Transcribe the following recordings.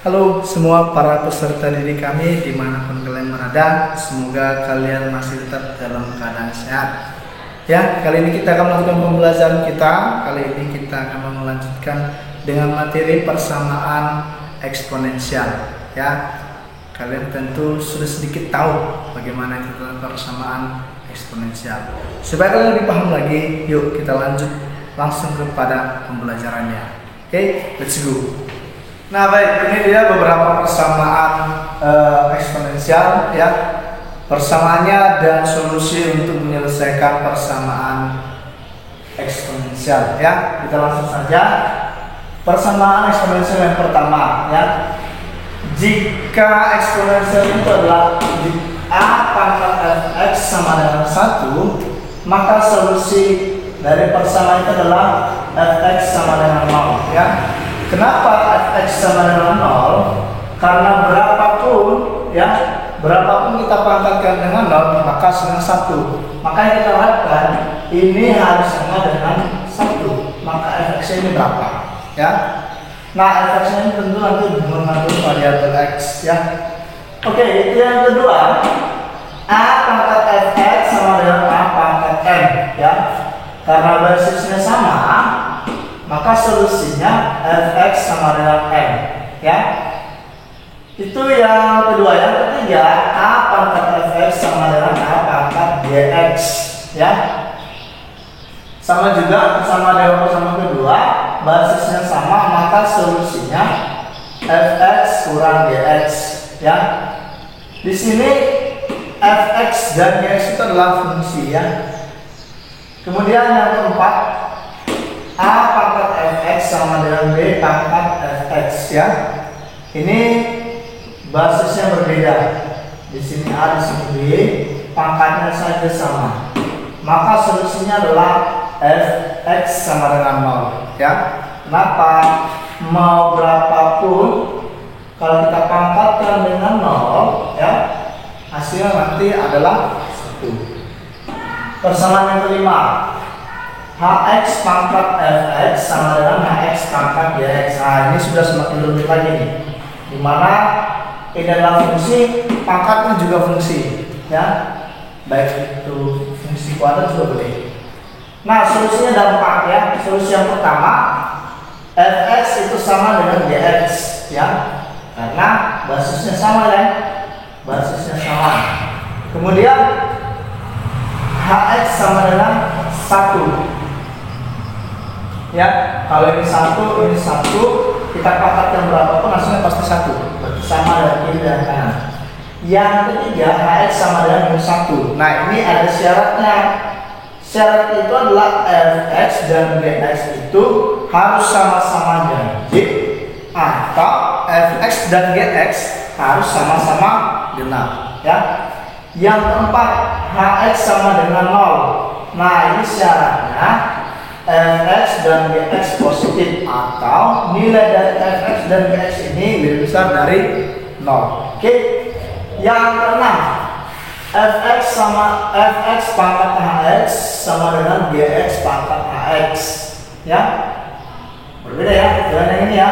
Halo semua para peserta didik kami dimanapun kalian berada, semoga kalian masih tetap dalam keadaan sehat. Ya, kali ini kita akan melakukan pembelajaran kita. Kali ini kita akan melanjutkan dengan materi persamaan eksponensial. Ya, kalian tentu sudah sedikit tahu bagaimana itu persamaan eksponensial. Supaya kalian lebih paham lagi, yuk kita lanjut langsung kepada pembelajarannya. Oke, let's go. Nah baik, ini dia beberapa persamaan eksponensial ya. Persamaannya dan solusi untuk menyelesaikan persamaan eksponensial ya. Kita langsung saja. Persamaan eksponensial yang pertama ya. Jika eksponensial itu adalah a pangkat fx sama dengan 1, maka solusi dari persamaan itu adalah fx sama dengan 0 ya. Kenapa fx sama dengan 0? Karena berapapun kita pangkatkan dengan 0 maka dengan 1. Makanya kita lihatkan ini harus sama dengan 1. Maka fx ini berapa? Ya. Nah, fx ini tentu nanti mengandung variabel x ya. Oke, itu yang kedua. A pangkat fx sama dengan a pangkat m ya. Karena basisnya sama, maka solusinya fx sama dengan m ya. Itu yang kedua. Yang ketiga, a pangkat fx sama dengan a pangkat gx ya. Sama juga sama dengan persamaan kedua, basisnya sama, maka solusinya fx kurang gx ya. Di sini fx dan gx itu adalah fungsi ya. Kemudian yang keempat, a pangkat fx sama dengan b pangkat fx ya. Ini basisnya berbeda. Di sini a, di sini b, pangkatnya saja sama. Maka solusinya adalah fx sama dengan 0 ya. Kenapa? Mau berapapun kalau kita pangkatkan dengan 0 ya, hasilnya nanti adalah 1. Persamaan yang kelima, hx pangkat fx sama dengan hx pangkat gx. Nah, ini sudah semakin rumit lagi nih, dimana ini adalah fungsi, pangkatnya juga fungsi ya, baik itu fungsi kuadrat juga boleh. Nah, solusinya ada 4 ya. Solusi yang pertama, fx itu sama dengan gx ya, karena basisnya sama ya, basisnya sama. Kemudian hx sama dengan 1 ya. Kalau ini 1, ini 1, kita pangkatkan berapapun hasilnya pasti 1, berarti sama dari kiri dan kanan. Yang ketiga, hx sama dengan 1. Nah, ini ada syaratnya. Syarat itu adalah fx dan gx itu harus sama-sama ganjil atau fx dan gx harus sama-sama genap ya. Yang keempat, hx sama dengan 0. Nah, ini syaratnya fx dan gx positif atau nilai dari fx dan gx ini lebih besar dari 0. Oke. Yang keenam, fx pangkat hx sama dengan gx pangkat hx ya. Berbeda ya dengan yang ini ya.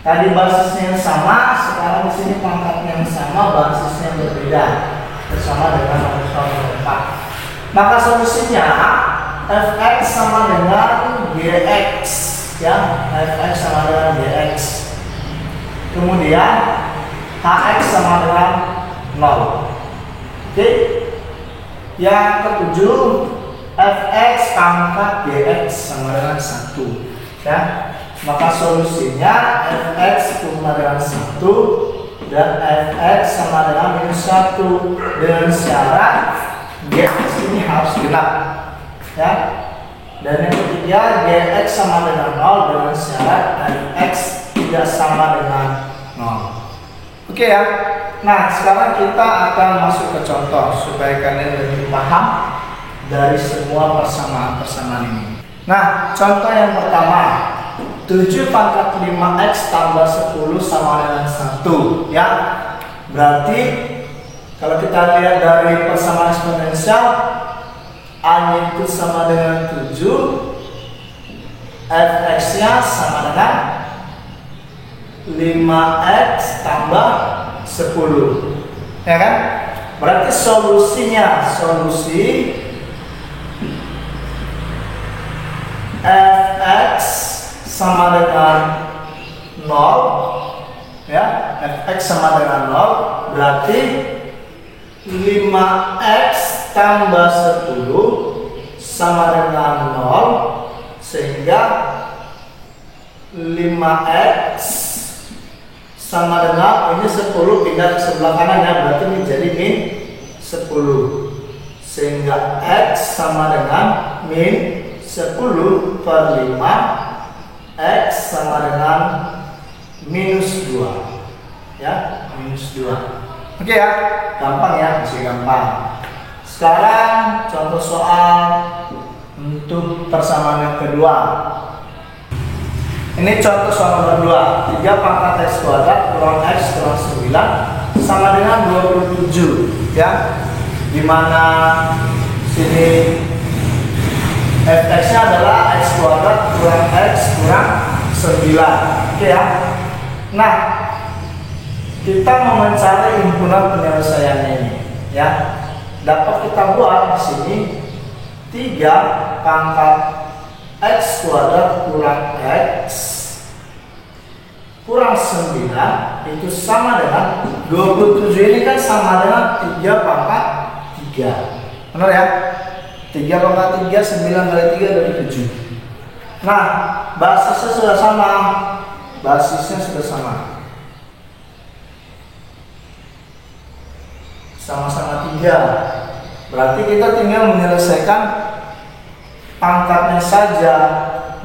Tadi basisnya yang sama, sekarang di sini pangkatnya yang sama, basisnya yang berbeda. Bersama dengan nomor 4. Maka solusinya fx sama dengan gx ya, fx sama dengan gx. Kemudian hx sama dengan 0. Oke. Yang ketujuh, fx pangkat gx sama dengan 1 ya. Maka solusinya fx sama dengan 1 dan fx sama dengan minus 1 dengan syarat gx ini harus genap ya. Dan yang ketiga, gx sama dengan 0 dengan syarat fx tidak sama dengan 0. Oke ya. Nah, sekarang kita akan masuk ke contoh supaya kalian lebih paham dari semua persamaan-persamaan ini. Nah, contoh yang pertama, 7 pangkat 5x tambah 10 sama dengan 1 ya. Berarti kalau kita lihat dari persamaan eksponensial, a itu sama dengan 7, fx nya sama dengan 5x tambah 10, ya kan? Berarti solusinya, solusi fx sama dengan 0, ya, fx sama dengan 0, berarti 5x tambah 10 sama dengan 0, sehingga 5x sama dengan ini 10 pindah ke sebelah kanan, ya, berarti menjadi min 10, sehingga x sama dengan min 10 per 5, x sama dengan minus 2, ya, minus 2. Oke ya, gampang ya, masih gampang. Sekarang contoh soal untuk persamaan yang kedua. Ini contoh soal nomor 2. 3 pangkat x kuadrat kurang x kurang 9 sama dengan 27, ya. Dimana sini fx-nya adalah x kuadrat kurang x kurang 9. Oke ya. Nah, kita mau mencari himpunan penyelesaiannya ini, ya. Dapat kita buat di sini 3 pangkat x kuadrat kurang x kurang 9 itu sama dengan 27. Ini kan sama dengan 3 pangkat 3. Benar ya? 3 pangkat 3, 9 kali 3 dari 7. Nah, basisnya sudah sama. Basisnya sudah sama. Sama-sama 3. Berarti kita tinggal menyelesaikan pangkatnya saja.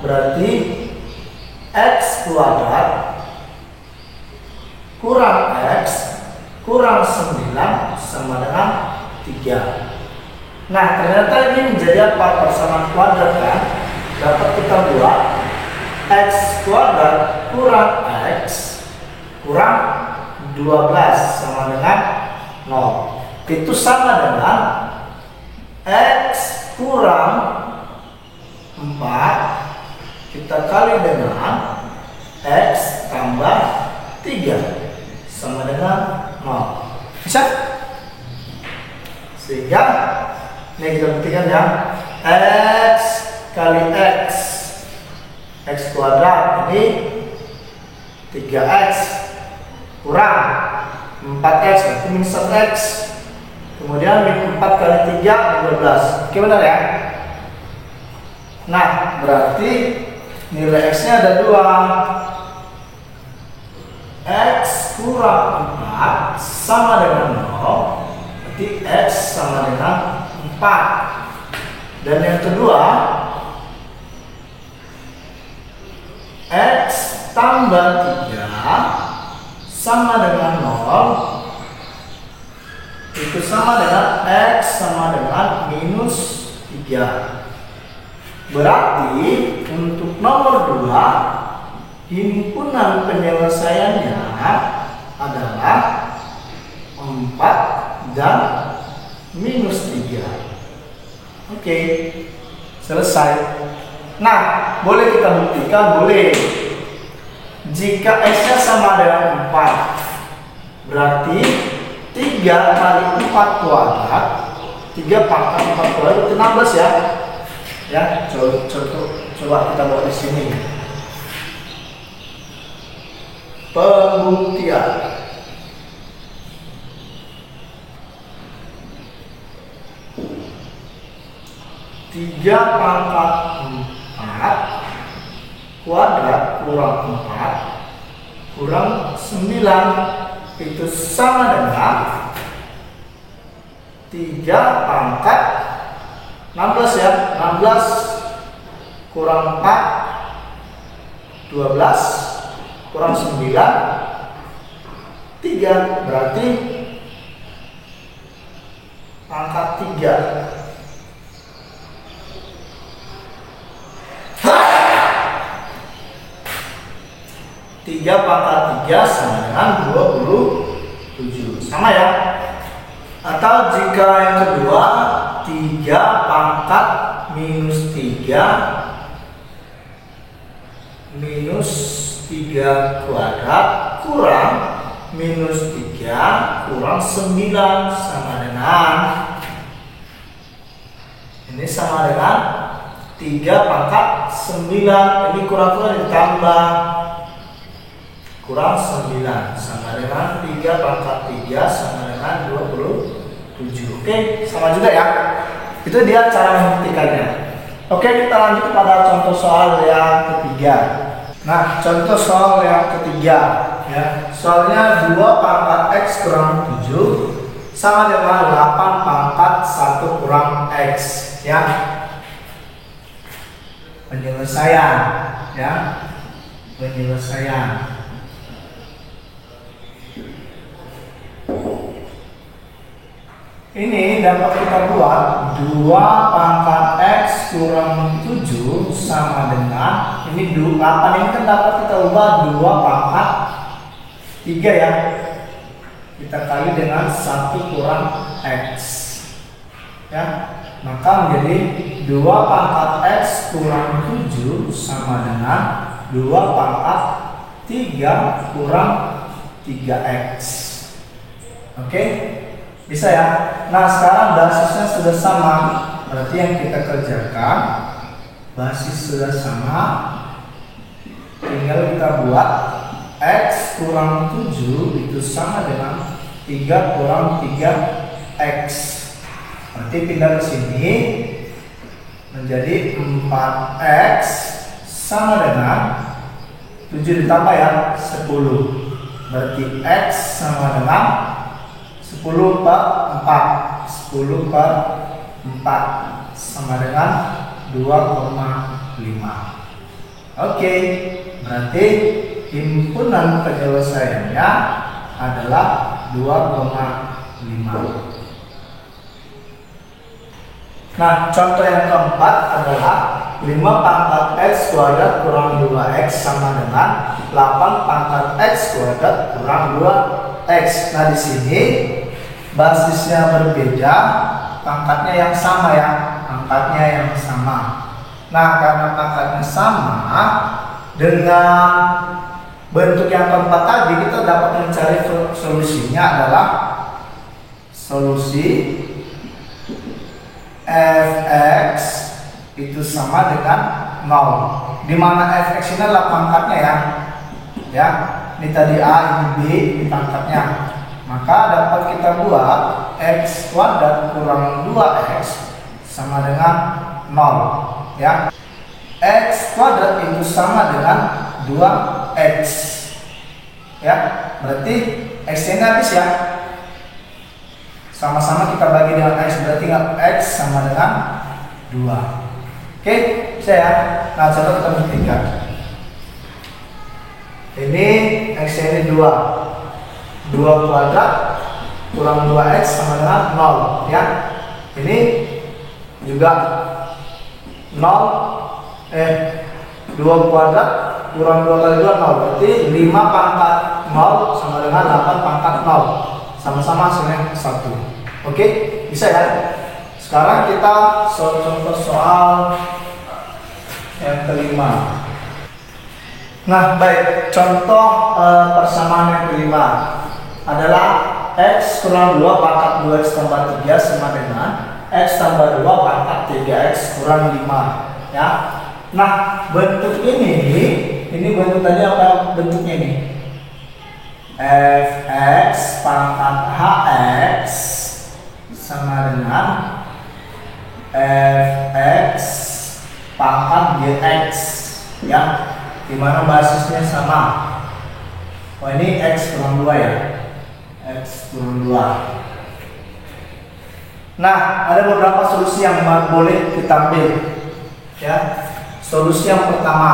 Berarti x kuadrat kurang x kurang 9 sama dengan 3. Nah, ternyata ini menjadi apa? Persamaan kuadrat, kan? Dapat kita buat x kuadrat kurang x kurang 12 sama dengan 0. Itu sama dengan x kurang 4 kita kali dengan x tambah 3 sama dengan 0. Bisa? Sehingga ini kita buktikan ya, x kali x kuadrat ini 3x kurang 4x berarti min 1x, kemudian min 4 kali 3 12. Oke, benar ya? Nah, berarti nilai x-nya ada 2. X kurang 4 sama dengan 0, berarti x sama dengan 4. Dan yang kedua, x tambah 3 sama dengan 0, itu sama dengan x sama dengan minus 3. Berarti untuk nomor 2 himpunan penyelesaiannya adalah 4 dan minus 3. Oke, selesai. Nah, boleh kita buktikan? Boleh. Jika x-nya sama dengan 4, berarti 3 kali 4 kuadrat, 3 pangkat 4 kuadrat itu 16 ya. Ya, coba kita buat di sini. Pembuktian. 3 pangkat 4 kuadrat kurang 4 kurang 9 itu sama dengan 3 pangkat 16 ya. 16 kurang 4 12 kurang 9 3, berarti pangkat 3. 3 pangkat 3 sama dengan 27. Sama ya. Atau jika yang kedua 3 pangkat minus 3 minus 3 kuadrat kurang minus 3 kurang 9 sama dengan, ini sama dengan 3 pangkat 9, ini kurang-kurang ditambah kurang 9 sama dengan 3 pangkat 3 sama dengan 27. Oke, sama juga ya. Itu dia cara membuktikannya. Oke, kita lanjut pada contoh soal yang ketiga. Nah, contoh soal yang ketiga ya. Soalnya 2 pangkat X kurang 7 sama dengan 8 pangkat 1 kurang X ya. Penyelesaian ya. Penyelesaian. Ini dapat kita buat 2 pangkat X kurang 7 sama dengan, ini 8 ini kan dapat kita ubah 2 pangkat 3 ya. Kita kali dengan 1 kurang X ya. Maka menjadi 2 pangkat X kurang 7 sama dengan 2 pangkat 3 kurang 3X. Oke, bisa ya. Nah, sekarang basisnya sudah sama, berarti yang kita kerjakan basis sudah sama, tinggal kita buat X kurang 7 itu sama dengan 3 kurang 3X. Berarti pindah ke sini menjadi 4X sama dengan 7 ditambah ya 10. Berarti X sama dengan 10 per 4, 10 per 4 sama dengan 2,5. Oke, berarti himpunan penyelesaiannya adalah 2,5. Nah, contoh yang keempat adalah 5 pangkat X kuadrat kurang 2X sama dengan 8 pangkat X kuadrat kurang 2X. Nah, di sini basisnya berbeda, pangkatnya yang sama ya, pangkatnya yang sama. Nah, karena pangkatnya sama, dengan bentuk yang keempat tadi kita dapat mencari solusinya adalah solusi Fx itu sama dengan 0. Di mana Fx ini adalah pangkatnya ya. Ini tadi A, ini B, ini pangkatnya. Maka dapat kita buat X kuadrat kurang 2X sama dengan 0 ya. X kuadrat itu sama dengan 2X ya. Berarti X ini habis ya. Sama-sama kita bagi dengan X, berarti X sama dengan 2. Oke, bisa ya. Nah, coba kita buktikan. Ini X ini 2 kuadrat kurang 2X sama dengan 0 ya. Ini juga 2 kuadrat kurang 2 kali 2 0, berarti 5 pangkat 0 sama dengan 8 pangkat 0, sama-sama hasilnya 1. Oke, bisa ya. Sekarang kita contoh soal yang kelima. Nah, baik, contoh persamaan yang kelima adalah X kurang 2 pangkat 2X tambah 3 sama dengan X tambah 2 pangkat 3X kurang 5 ya. Nah, bentuk ini bentuk tadi apa bentuknya ini? Fx pangkat Hx sama dengan Fx pangkat Gx ya, dimana basisnya sama. Oh, ini X kurang 2 ya, X kurang 2. Nah, ada beberapa solusi yang boleh kita ambil ya. Solusi yang pertama,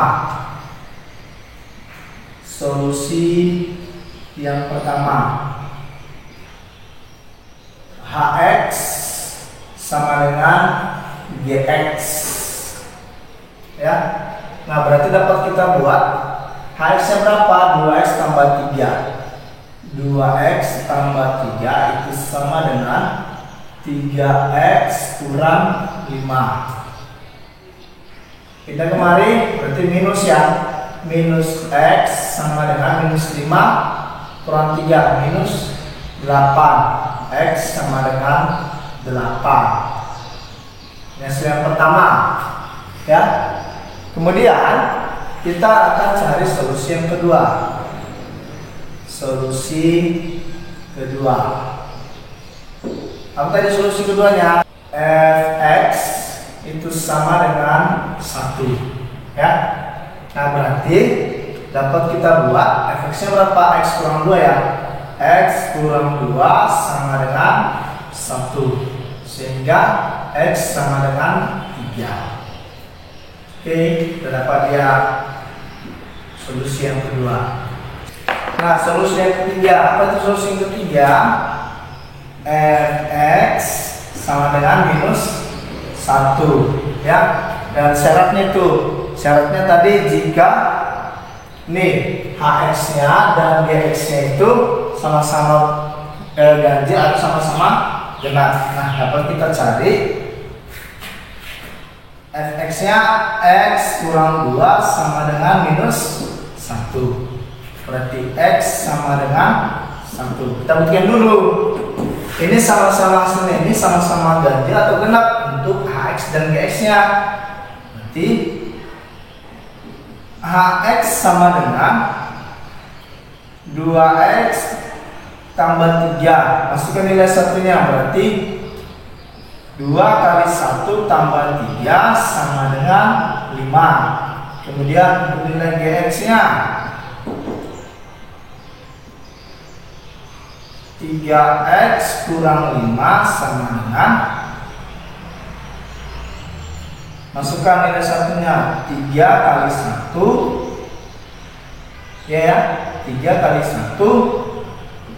Hx sama dengan Gx ya. Nah, berarti dapat kita buat Hx nya berapa? 2x tambah 3. 2x tambah 3 itu sama dengan 3x kurang 5. Kita kemari berarti minus ya. minus X sama dengan minus 5 kurang 3 minus 8. X sama dengan 8. Ini hasil yang pertama ya. Kemudian kita akan cari solusi yang kedua. Solusi kedua. Apa tadi solusi keduanya? Fx itu sama dengan 1 ya. Nah berarti dapat kita buat fx-nya berapa? X kurang 2 ya. X kurang 2 sama dengan 1, sehingga X sama dengan 3. Oke, kita dapat dia solusi yang kedua. Nah solusi yang ketiga, apa itu solusi yang ketiga? Fx sama dengan minus 1 ya. Dan syaratnya tadi jika nih hx nya dan gx nya itu sama-sama ganjil atau sama-sama genap. Nah dapat kita cari fx nya x kurang 2 sama dengan minus 1. Berarti x sama dengan 1. Kita buktikan dulu. Ini sama-sama hasilnya ini sama-sama ganjil atau genap untuk hx dan gx nya. Berarti hx sama dengan 2x tambah 3. Masukkan nilai satunya, berarti 2 kali 1 tambah 3 sama dengan 5. Kemudian untuk nilai gx nya 3x kurang 5 sama dengan, masukkan nilai satunya, 3 kali 1 ya, 3 kali 1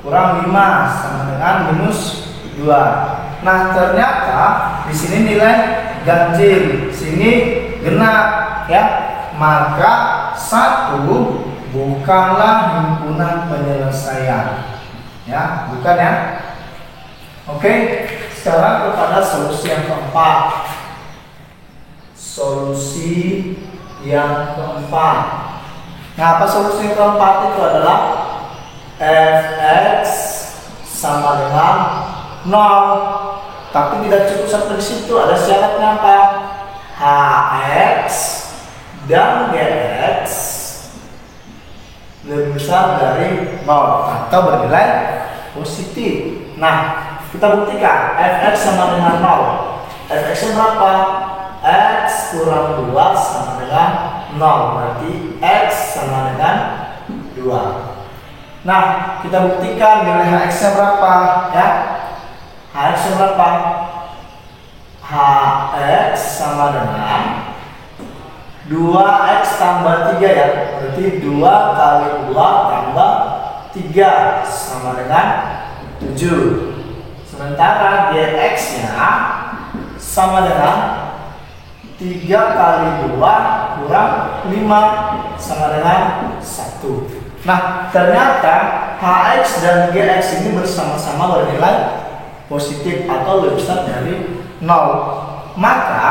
kurang 5 sama dengan minus 2. Nah ternyata di sini nilai ganjil, sini genap ya. Maka 1 bukanlah himpunan penyelesaian ya, bukan ya. Oke, sekarang kepada solusi yang keempat. Solusi yang keempat. Nah, apa solusi yang keempat itu adalah fx sama dengan 0. Tapi tidak cukup sampai di situ, ada syaratnya apa? Hx dan gx lebih besar dari 0 atau bernilai positif. Nah, kita buktikan fx sama dengan 0. Fx nya berapa? X kurang 2 sama dengan 0. Berarti X sama dengan 2. Nah, kita buktikan nilai hx nya berapa ya. Hx nya berapa? Hx sama dengan 2x tambah 3 ya. Berarti 2 kali 2 tambah 3 sama dengan 7. Sementara gx nya sama dengan 3 kali 2 kurang 5 sama dengan 1. Nah ternyata hx dan gx ini bersama-sama bernilai positif atau lebih besar dari 0. Maka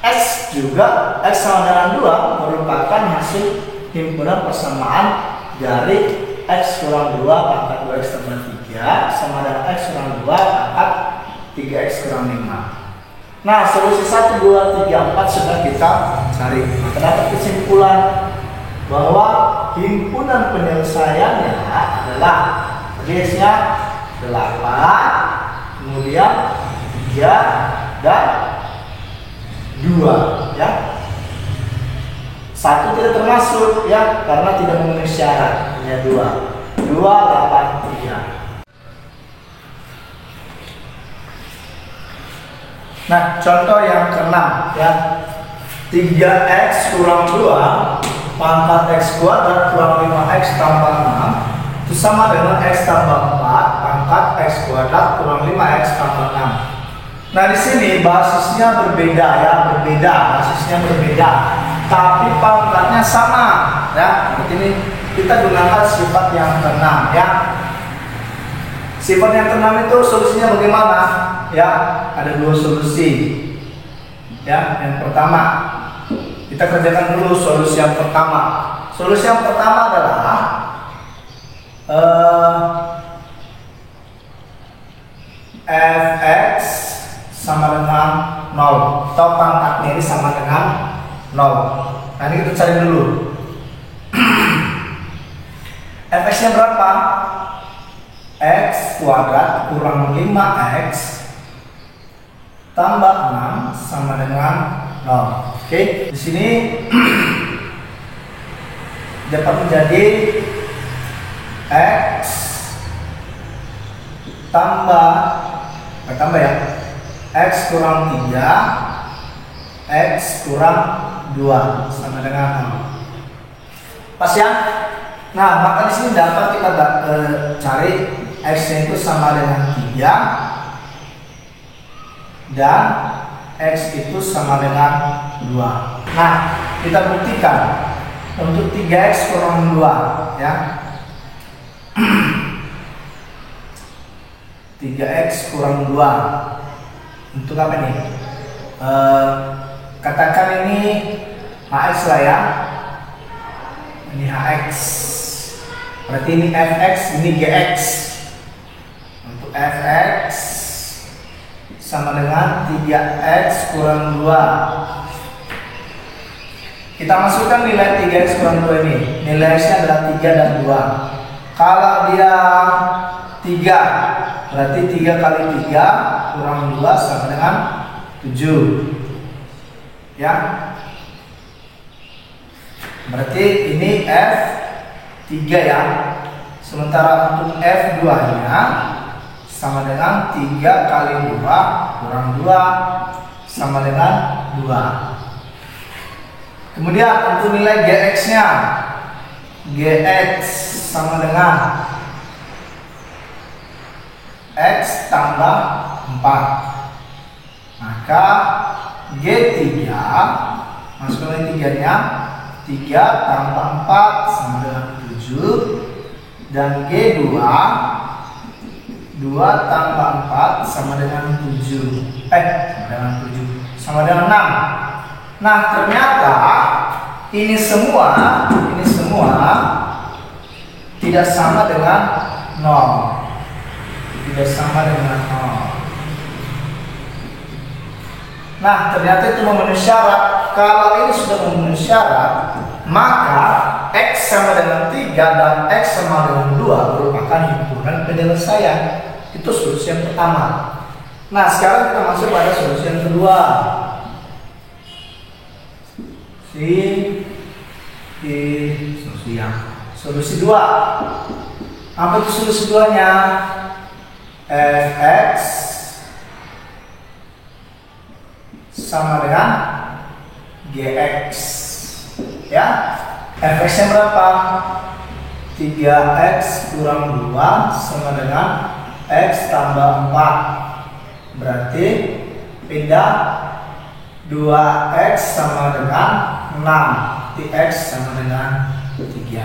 x juga, x sama dengan 2 merupakan hasil himpunan persamaan dari x kurang 2 pangkat 2x tambah 3 sama dengan x kurang 2 pangkat 3x kurang 5. Nah solusi 1, 2, 3, 4 sudah kita cari. Terdapat kesimpulan bahwa himpunan penyelesaiannya adalah base nya 8, kemudian 3 dan 2 ya. 1 tidak termasuk ya karena tidak memenuhi syarat, hanya 2, 8, 3. Nah contoh yang ke-6 ya, 3x kurang 2 pangkat x kuadrat kurang 5x tambah 6 itu sama dengan x tambah 4 pangkat x kuadrat kurang 5x tambah 6. Nah di sini basisnya berbeda ya, basisnya berbeda, tapi pangkatnya sama ya. Ini kita gunakan sifat yang ke-6 ya. Sifat yang ke-6 itu solusinya bagaimana? Ya, ada 2 solusi. Ya, yang pertama Kita kerjakan dulu solusi yang pertama. Solusi yang pertama adalah fx sama dengan 0 atau pangkatnya ini sama dengan 0. Nah, ini kita cari dulu. fx nya berapa? X kuadrat kurang 5x tambah 6 sama dengan 0. Oke, di sini dapat menjadi x tambah ya, x kurang 3 x kurang 2 sama dengan 0. Pas ya? Nah, maka di sini dapat kita cari x-nya itu sama dengan 3 dan x itu sama dengan 2. Nah, kita buktikan untuk 3x kurang 2 ya. 3x kurang 2 untuk apa nih? Katakan ini hx lah ya. Ini hx. Berarti ini fx, ini gx. Untuk fx sama dengan 3x kurang 2. Kita masukkan nilai 3x kurang 2 ini. Nilai x-nya adalah 3 dan 2. Kalau dia 3, berarti 3 kali 3 kurang 2 sama dengan 7. Ya. Berarti ini F3 ya. Sementara untuk F2-nya sama dengan 3 kali 2 kurang 2 sama dengan 2. Kemudian untuk nilai GX-nya, GX sama dengan X tambah 4. Maka G3 masukkan nilai 3-nya, 3 tambah 4 sama dengan 7. Dan G2 2 tambah 4 sama dengan 7. Sama dengan 6. Nah, ternyata ini semua tidak sama dengan 0. Tidak sama dengan 0. Nah, ternyata itu memenuhi syarat. Kalau ini sudah memenuhi syarat, maka X sama dengan 3 dan X sama dengan 2 merupakan himpunan penyelesaian. Itu solusi yang pertama. Nah, sekarang kita masuk pada solusi yang kedua. Solusi 2. Apa itu solusi 2-nya? Fx sama dengan Gx. Ya. Fx-nya berapa? 3x kurang 2 sama dengan x tambah 4. Berarti pindah 2x sama dengan 6. X sama dengan 3.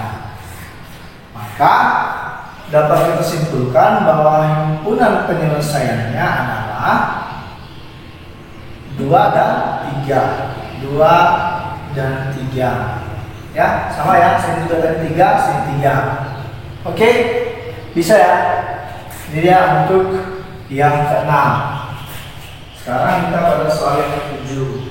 Maka dapat kita simpulkan bahwa himpunan penyelesaiannya adalah 2 dan 3. 2 dan 3. Ya, sama ya. Sini juga tadi 3, sini 3. Oke? Bisa ya? Ini dia untuk yang ke-6. Sekarang kita pada soal yang ke-7.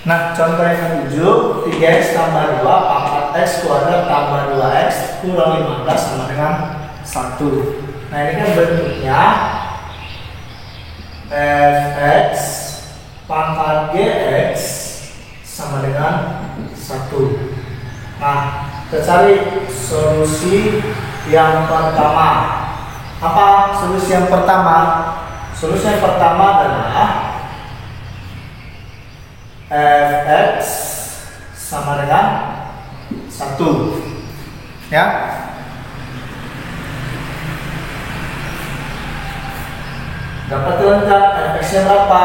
Nah, contoh yang ke-7, 3x tambah 2 pangkat x kuadrat tambah 2x kurang 15 sama dengan 1. Nah, ini kan bentuknya fx pangkat gx sama dengan 1. Nah, kita cari solusi yang pertama. Apa solusi yang pertama? Solusi yang pertama adalah fx sama dengan 1. Ya. Dapat lengkap fx-nya berapa?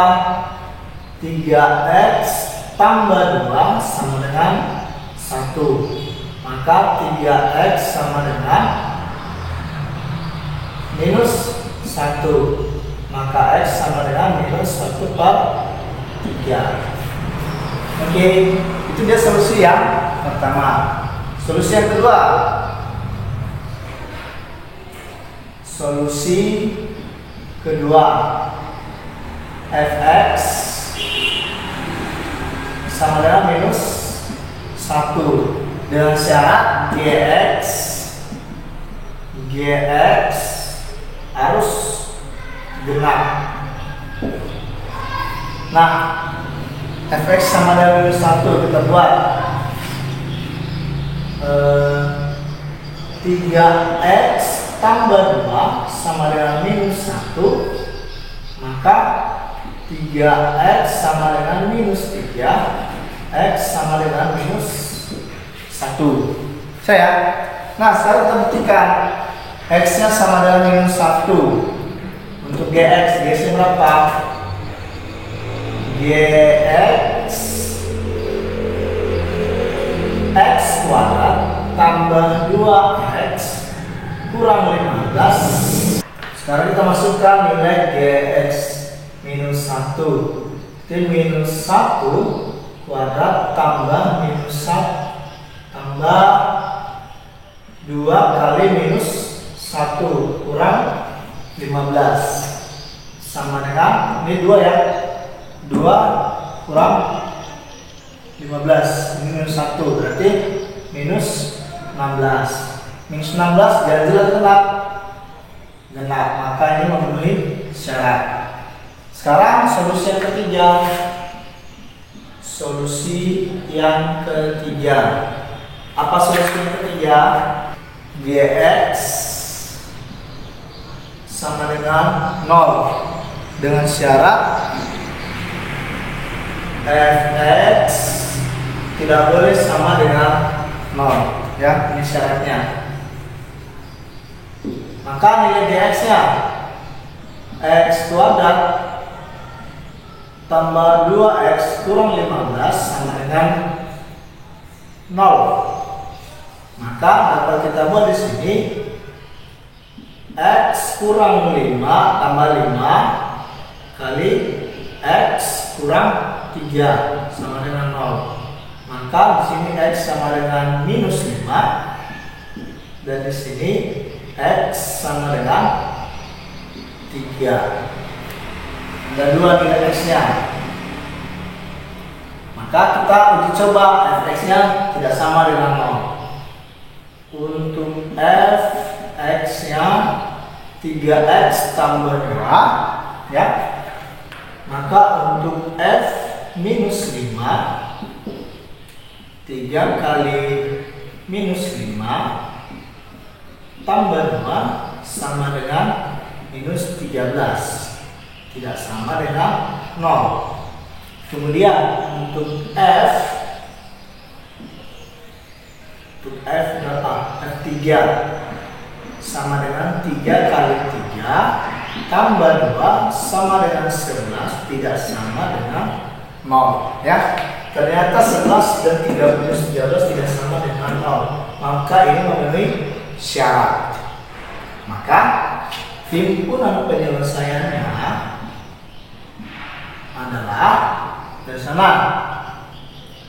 3x tambah 2 sama dengan 1. Maka 3x sama dengan minus 1. Maka x sama dengan minus 1/3. Oke, itu dia solusi yang pertama. Solusi yang kedua. Solusi kedua, fx sama dengan minus 1 dengan syarat gx harus genap. Nah, fx sama dengan minus 1 kita buat 3x tambah 2 sama dengan minus 1, maka 3x sama dengan minus 3, x sama dengan minus 1. Saya. Nah, sekarang kita buktikan x nya sama dengan minus 1. Untuk gx, nya berapa? Gx x kuadrat tambah 2x kurang 15. Sekarang kita masukkan nilai gx minus 1. Jadi minus 1 kuadrat tambah minus 1 tambah 2 kali minus 1 kurang 15 sama dengan ini 2 ya, 2 kurang 15, ini minus 1 berarti minus 16. Minus 16 jadi genap, maka ini memenuhi syarat. Sekarang solusi yang ketiga. Solusi yang ketiga. Apa solusi yang ketiga? Gx sama dengan 0 dengan syarat fx tidak boleh sama dengan 0 ya, ini syaratnya. Maka nilai gx nya x kuadrat tambah 2x kurang 15 sama dengan 0. Maka dapat kita buat di sini x kurang 5 tambah 5 kali x kurang 3 sama dengan 0. Maka di sini x sama dengan minus 5 dan di sini x sama dengan 3. Ada 2 nilai x nya. Maka kita uji coba fx nya tidak sama dengan 0. Untuk fx nya 3x tambah 2 ya. Maka untuk f minus 5 3 kali minus 5 tambah 2 sama dengan minus 13, tidak sama dengan 0. Kemudian untuk f berapa? F3 sama dengan 3 kali 3 tambah 2 sama dengan 11, tidak sama dengan 0 ya. Ternyata 11 dan 3 minus 13 tidak sama dengan 0. Maka ini memenuhi syarat. Maka himpunan penyelesaiannya adalah dari sana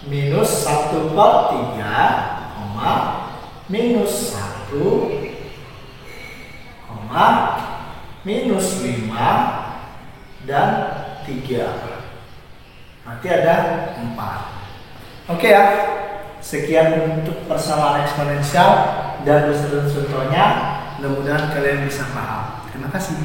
minus 1/3, minus 1, minus 5 dan 3. Nanti ada 4. Oke ya. Sekian untuk persamaan eksponensial dan contohnya. Mudah-mudahan kalian bisa paham. Terima kasih.